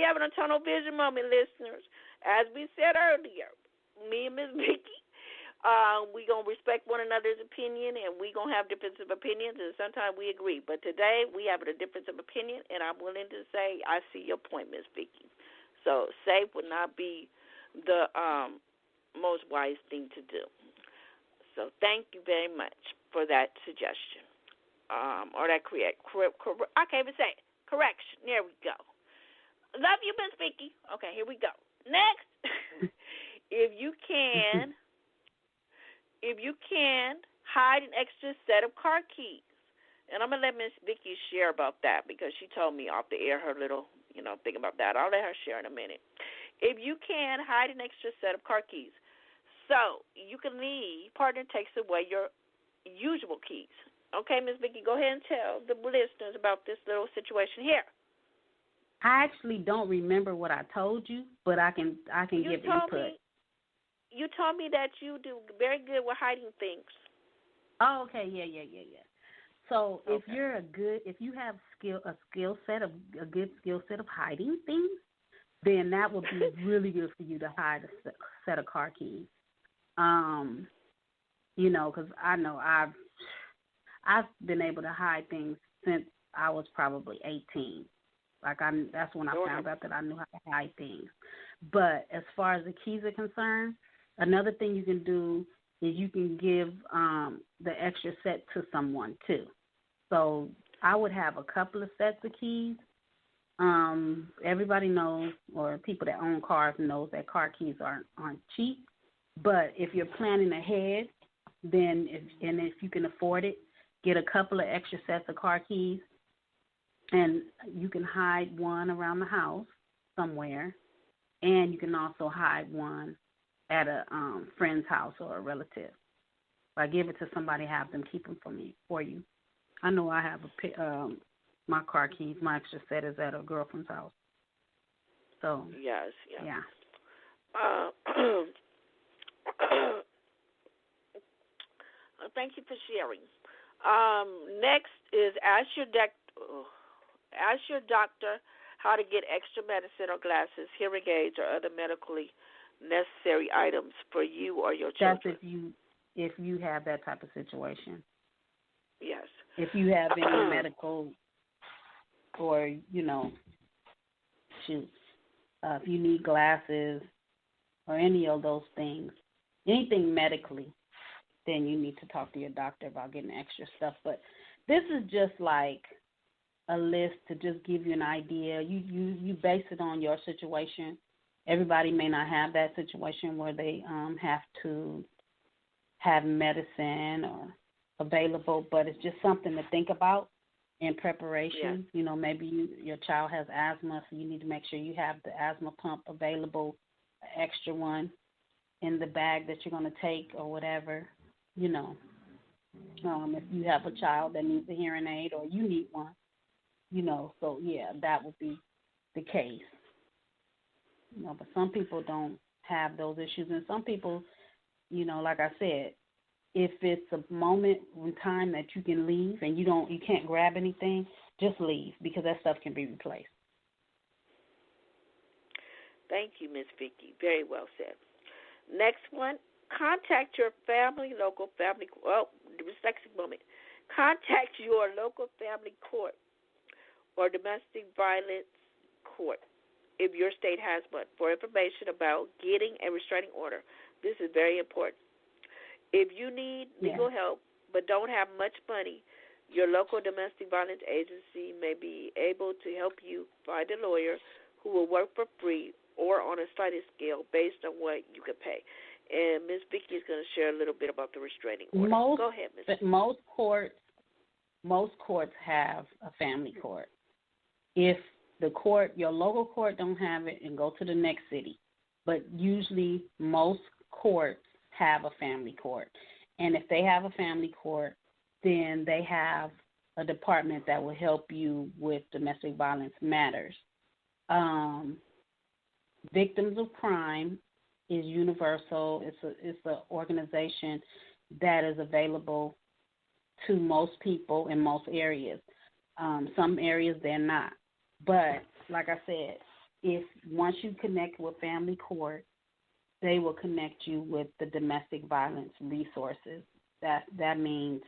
having a tunnel vision moment, listeners. As we said earlier, me and Miss Vicky, we going to respect one another's opinion, and we going to have differences of opinions, and sometimes we agree. But today, we have a difference of opinion, and I'm willing to say I see your point, Miss Vicky. So safe would not be the most wise thing to do. So thank you very much for that suggestion. Or that I can't even say it. Correction. There we go. Love you, Miss Vicky. Okay, here we go. Next, if you can hide an extra set of car keys, and I'm gonna let Miss Vicky share about that because she told me off the air her little thing about that. I'll let her share in a minute. If you can hide an extra set of car keys, so you can leave, partner takes away your usual keys. Okay, Ms. Vicky, go ahead and tell the listeners about this little situation here. I actually don't remember what I told you, but I can give input. You told me that you do very good with hiding things. Oh, okay, yeah. So if you have a good skill set of hiding things, then that would be really good for you to hide a set of car keys. Because I know I've been able to hide things since I was probably 18. That's when I found out that I knew how to hide things. But as far as the keys are concerned, another thing you can do is you can give the extra set to someone too. So I would have a couple of sets of keys. Everybody knows, or people that own cars knows that car keys aren't cheap. But if you're planning ahead, then if you can afford it, get a couple of extra sets of car keys, and you can hide one around the house somewhere, and you can also hide one at a friend's house or a relative. If I give it to somebody, have them keep them for you. I know I have my car keys. My extra set is at a girlfriend's house. So yes, yeah. Thank you for sharing. Next is ask your doctor how to get extra medicine or glasses, hearing aids, or other medically necessary items for you or your children. That's if you have that type of situation. Yes. If you have any medical or, if you need glasses or any of those things, anything medically, then you need to talk to your doctor about getting extra stuff. But this is just like a list to just give you an idea. You base it on your situation. Everybody may not have that situation where they have to have medicine or available, but it's just something to think about in preparation. Yeah. Maybe your child has asthma, so you need to make sure you have the asthma pump available, an extra one in the bag that you're going to take or whatever. If you have a child that needs a hearing aid or you need one, so yeah, that would be the case. But some people don't have those issues, and some people, like I said, if it's a moment in time that you can leave and you can't grab anything, just leave because that stuff can be replaced. Thank you, Ms. Vicky. Very well said. Next one, contact your local family court or domestic violence court if your state has one for information about getting a restraining order. This is very important. If you need legal help but don't have much money, your local domestic violence agency may be able to help you find a lawyer who will work for free or on a sliding scale based on what you can pay. And Ms. Vicky is going to share a little bit about the restraining order. Go ahead, Ms. Vicky. Most courts have a family court. If your local court don't have it, and go to the next city. But usually most courts have a family court. And if they have a family court, then they have a department that will help you with domestic violence matters. Victims of Crime is universal. It's an organization that is available to most people in most areas. Some areas they're not. But like I said, if once you connect with family court, they will connect you with the domestic violence resources. That means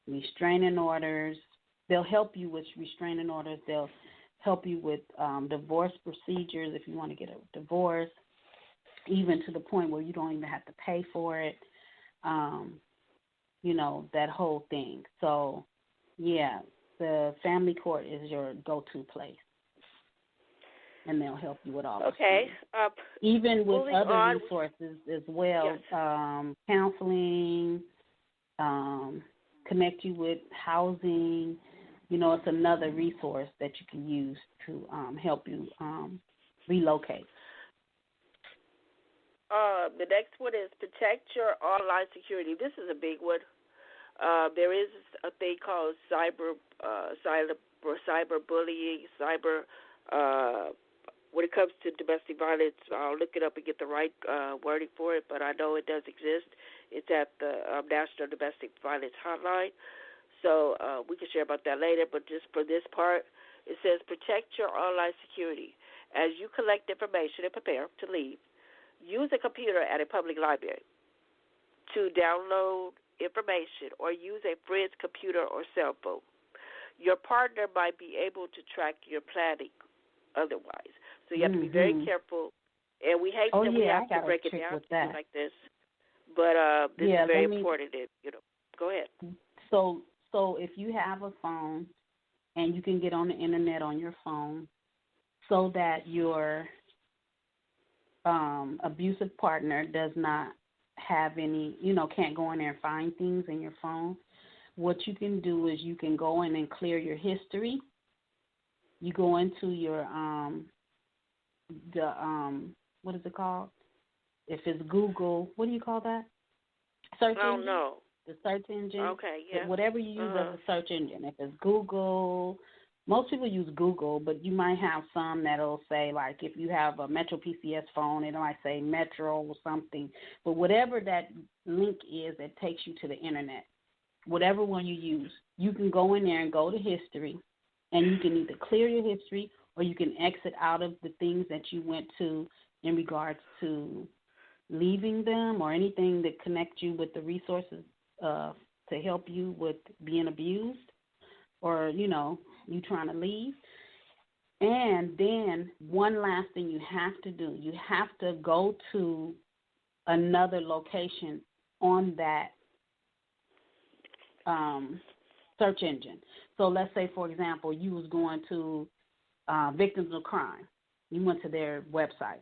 restraining orders. They'll help you with restraining orders. They'll help you with divorce procedures if you want to get a divorce, even to the point where you don't even have to pay for it. That whole thing. So, yeah, the family court is your go-to place, and they'll help you with all this. Okay. Even with other resources as well, yes. Counseling, connect you with housing. It's another resource that you can use to help you relocate. The next one is protect your online security. This is a big one. There is a thing called cyberbullying, when it comes to domestic violence. I'll look it up and get the right wording for it, but I know it does exist. It's at the National Domestic Violence Hotline. So we can share about that later, but just for this part, it says protect your online security. As you collect information and prepare to leave, use a computer at a public library to download information or use a friend's computer or cell phone. Your partner might be able to track your planning otherwise. So you have to be very careful. And we hate that we have to break it down like this. But this is very important. Go ahead. So if you have a phone and you can get on the internet on your phone so that your abusive partner does not have any, can't go in there and find things in your phone, what you can do is you can go in and clear your history. You go into your, what is it called? If it's Google, what do you call that? Search engine? No. The search engine. Okay, yeah. Whatever you use as a search engine. If it's Google, most people use Google, but you might have some that'll say, like, if you have a Metro PCS phone, it might say Metro or something. But whatever that link is that takes you to the internet, whatever one you use, you can go in there and go to history, and you can either clear your history or you can exit out of the things that you went to in regards to leaving them or anything that connects you with the resources to help you with being abused or, you trying to leave. And then one last thing you have to do, you have to go to another location on that search engine. So let's say, for example, you was going to Victims of Crime. You went to their website.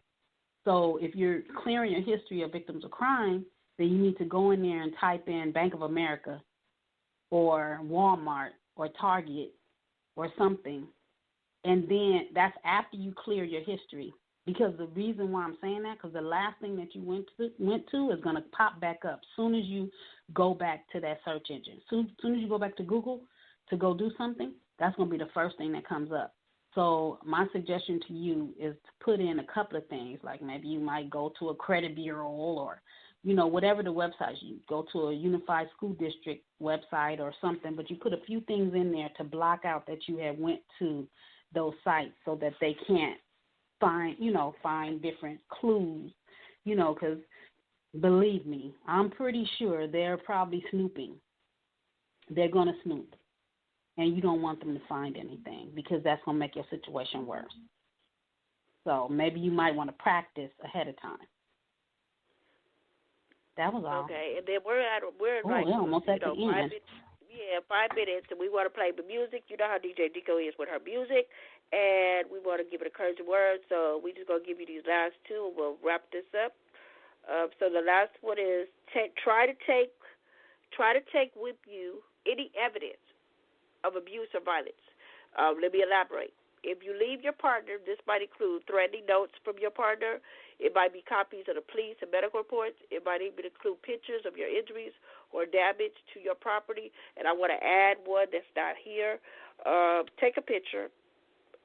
So if you're clearing your history of victims of crime, then you need to go in there and type in Bank of America or Walmart or Target or something. And then that's after you clear your history. Because the reason why I'm saying that, because the last thing that you went to is going to pop back up as soon as you go back to that search engine. Soon as you go back to Google to go do something, that's going to be the first thing that comes up. So my suggestion to you is to put in a couple of things, like maybe you might go to a credit bureau or, whatever the website, you go to a unified school district website or something, but you put a few things in there to block out that you had went to those sites so that they can't find different clues, because believe me, I'm pretty sure they're probably snooping. They're going to snoop. And you don't want them to find anything because that's going to make your situation worse. So maybe you might want to practice ahead of time. That was all. Okay, and then we're almost at the end. 5 minutes, and we want to play the music. You know how DJ Dico is with her music, and we want to give it a encouraging word. So we just going to give you these last two, and we'll wrap this up. So the last one is try to take with you any evidence of abuse or violence. Let me elaborate. If you leave your partner, this might include threatening notes from your partner. It might be copies of the police and medical reports. It might even include pictures of your injuries or damage to your property. And I want to add one that's not here. Take a picture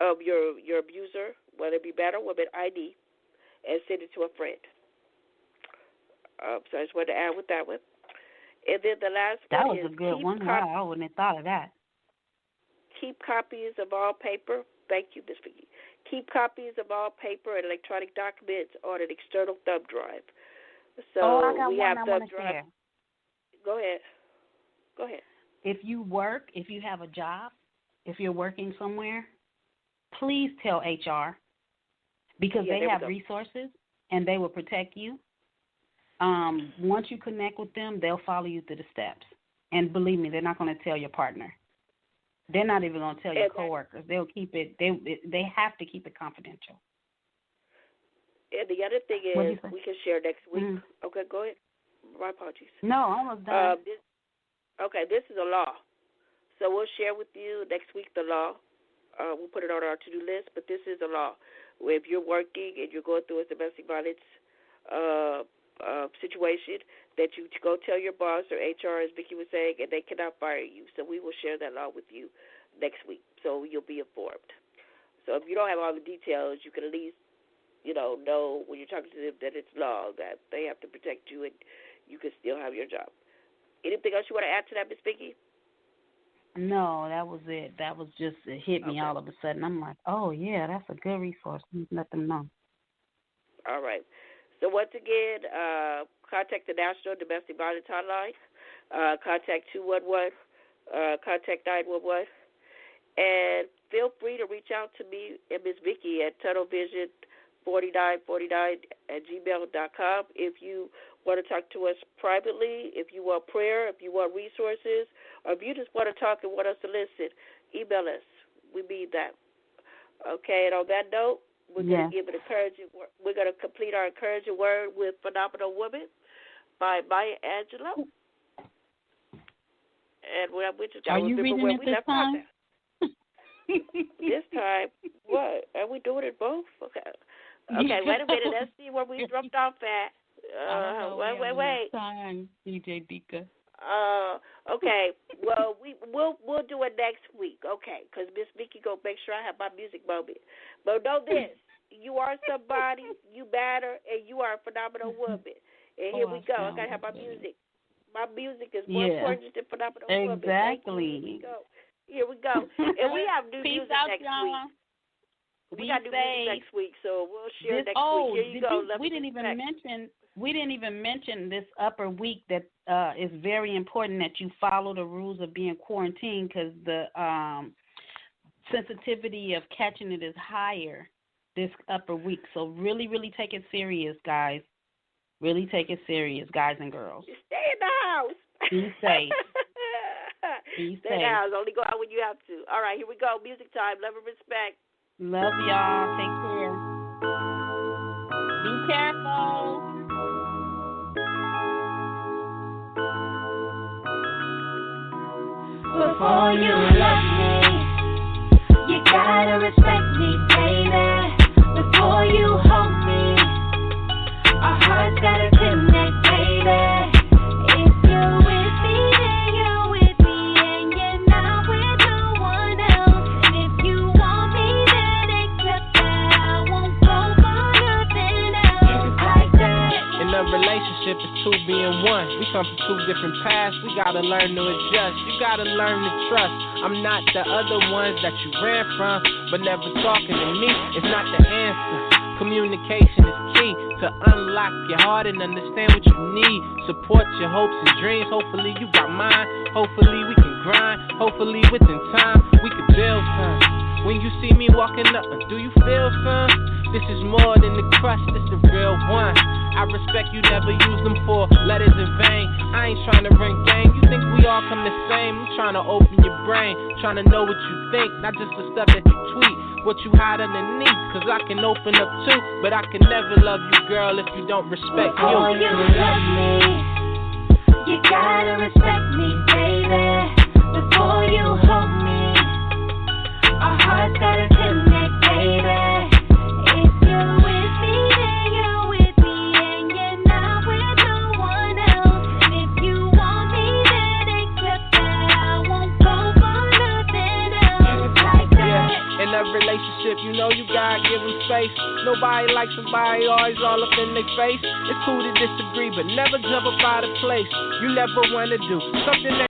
of your abuser, whether it be man or woman, ID, and send it to a friend. So I just wanted to add with that one. And then the last one is a good one. Wow, I wouldn't have thought of that. Keep copies of all paper. Thank you, Ms. Vicky. Keep copies of all paper and electronic documents on an external thumb drive. So I got we one have I thumb want to drive. share. Go ahead. If you work, if you have a job, if you're working somewhere, please tell HR because they have resources and they will protect you. Once you connect with them, they'll follow you through the steps. And believe me, they're not going to tell your partner. They're not even going to tell your coworkers. They'll keep it. They have to keep it confidential. And the other thing is we can share next week. Mm-hmm. Okay, go ahead. My apologies. No, almost done. This is a law. So we'll share with you next week the law. We'll put it on our to-do list, but this is a law. If you're working and you're going through a domestic violence situation, that you go tell your boss or HR, as Vicki was saying, and they cannot fire you. So we will share that law with you next week, so you'll be informed. So if you don't have all the details, you can at least, know when you're talking to them that it's law, that they have to protect you, and you can still have your job. Anything else you want to add to that, Ms. Vicki? No, that was it. That was just, it hit me all of a sudden. I'm like, oh, yeah, that's a good resource. Let them know. All right. So once again, contact the National Domestic Violence Hotline. Contact 211. Contact 911. And feel free to reach out to me and Ms. Vicki at tunnelvision4949@gmail.com if you want to talk to us privately, if you want prayer, if you want resources, or if you just want to talk and want us to listen, email us. We need that. Okay, and on that note, we're going to give an encouraging. We're going to complete our encouraging word with "Phenomenal Woman" by Maya Angelou. And we just got to remember where we left off at. This time, what? Are we doing it both? Okay. Okay, wait a minute. Let's see where we dropped off at. Wait. Time, DJ Dika. Okay. Well, we'll do it next week. Okay, because Miss Vicki gonna make sure I have my music moment. But know this: you are somebody, you matter, and you are a phenomenal woman. And here we go. I gotta have my music. My music is more important than phenomenal woman. Exactly. Here we go. And we have new music next y'all. week. We got new music next week, so we'll share next week. Here you go. We didn't even mention this upper week that is very important that you follow the rules of being quarantined because the sensitivity of catching it is higher this upper week. So really, really take it serious, guys. Really take it serious, guys and girls. Just stay in the house. Be safe. Stay in the house. Only go out when you have to. All right, here we go. Music time. Love and respect. Love y'all. Take care. Be careful. Before you love me, you gotta respect me, baby. Before you hold me, our hearts gotta connect, baby. If you're with me, then you're with me, and you're not with no one else. And if you want me, then accept that I won't go for nothing else. It's like that. In a relationship, it's two being one. We come from two different paths. We gotta learn to adjust. You gotta learn to trust. I'm not the other ones that you ran from, but never talking to me is not the answer. Communication is key to unlock your heart and understand what you need. Support your hopes and dreams. Hopefully you got mine. Hopefully we can grind. Hopefully within time we can build some. When you see me walking up, do you feel some? This is more than the crush, this the real one. I respect you, never use them for letters in vain. I ain't trying to run game, you think we all come the same. I'm trying to open your brain, trying to know what you think, not just the stuff that you tweet, what you hide underneath. Cause I can open up too, but I can never love you, girl, if you don't respect you. Before you love me, you gotta respect me, baby. Before you hold me, our hearts gotta connect, baby. If you're with me, then you're with me, and you're not with no one else. And if you want me, then accept that I won't go for nothing else. It's like that. In a relationship, you know you gotta give them space. Nobody likes somebody always all up in their face. It's cool to disagree, but never jump up out of place. You never wanna do something that